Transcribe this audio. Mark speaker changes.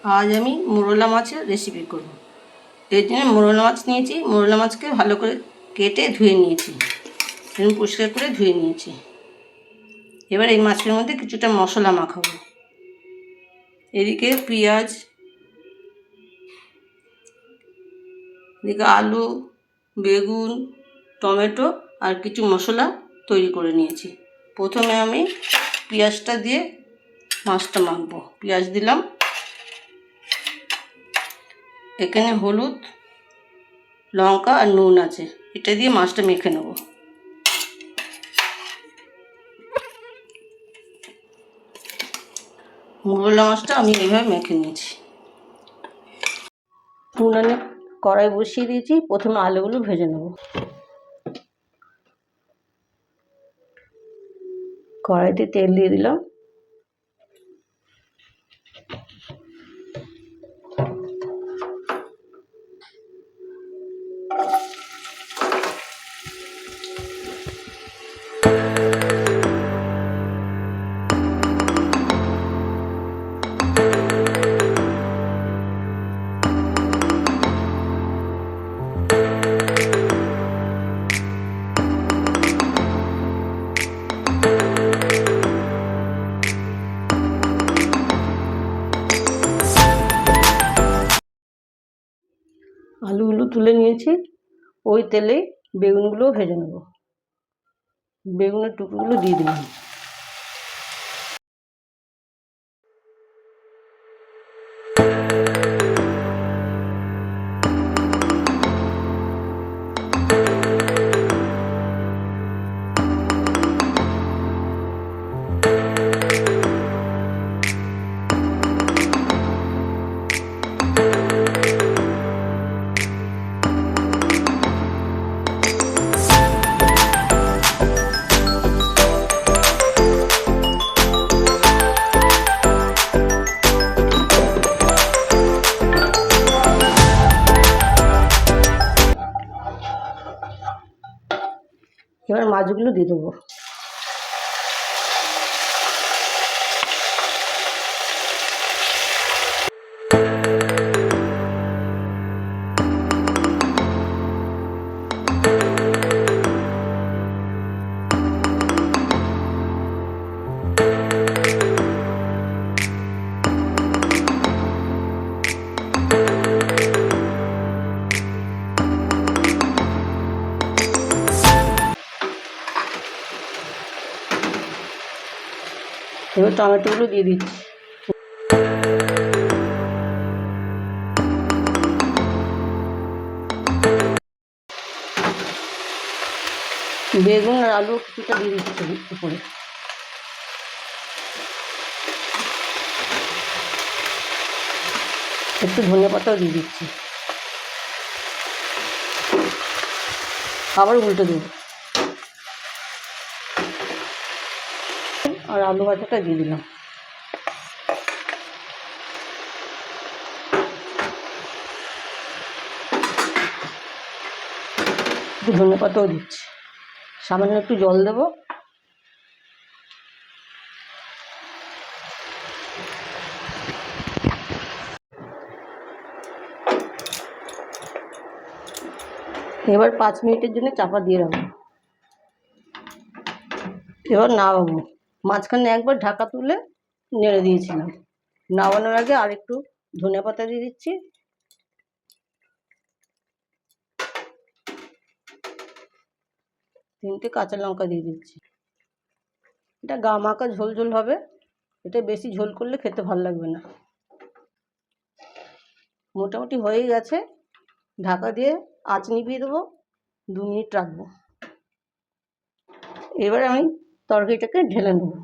Speaker 1: আজ আমি মোরলা মাছের রেসিপি করব। এর জন্য মোরলা মাছ নিয়েছি। মোরলা মাছকে ভালো করে কেটে ধুয়ে নিয়েছি, এরকম পরিষ্কার করে ধুয়ে নিয়েছি। এবার এই মাছের মধ্যে কিছুটা মশলা মাখাবো। এদিকে পেঁয়াজ, এদিকে আলু, বেগুন, টমেটো আর কিছু মশলা তৈরি করে নিয়েছি। প্রথমে আমি পেঁয়াজটা দিয়ে মাছটা মাখবো। পেঁয়াজ দিলাম, এখানে হলুদ, লঙ্কা আর নুন আছে, এটা দিয়ে মাছটা মেখে নেব। মোরলা মাছটা আমি এইভাবে মেখে নিয়েছি। উনানে কড়াই বসিয়ে দিয়েছি, প্রথমে আলুগুলো ভেজে নেব। কড়াইতে তেল দিয়ে দিলাম, আলুগুলো তুলে নিয়েছি। ওই তেলে বেগুনগুলোও ভেজে নেব। বেগুনের টুকরোগুলো দিয়ে দিলাম। এবার মাছগুলো দিয়ে দেবো। এবার টমেটোগুলো দিয়ে দিচ্ছি। বেগুন আর আলু কিছুটা দিয়ে দিচ্ছি উপরে। একটু ধনে পাতাও দিয়ে দিচ্ছি। আবার উল্টে দেবো, আর আলু ভাজাটা দিয়ে দিলাম। একটু ধনে পাতাও দিচ্ছি। সামান্য একটু জল দেবো। এবার 5 মিনিটের জন্য চাপা দিয়ে রাখবো। এবার নামাবো। মাঝখানে একবার ঢাকা তুলে নেড়ে দিয়েছিলাম। নামানোর আগে আর একটু ধনে পাতা দিয়ে দিচ্ছি। তিনটে কাঁচা লঙ্কা দিয়ে দিচ্ছি। এটা গা মাখা ঝোল ঝোল হবে। এটা বেশি ঝোল করলে খেতে ভালো লাগবে না। মোটামুটি হয়ে গেছে। ঢাকা দিয়ে আঁচ নিভিয়ে দেবো, 2 মিনিট রাখবো। এবার আমি তরকারিটাকে ঢেলে নেবো।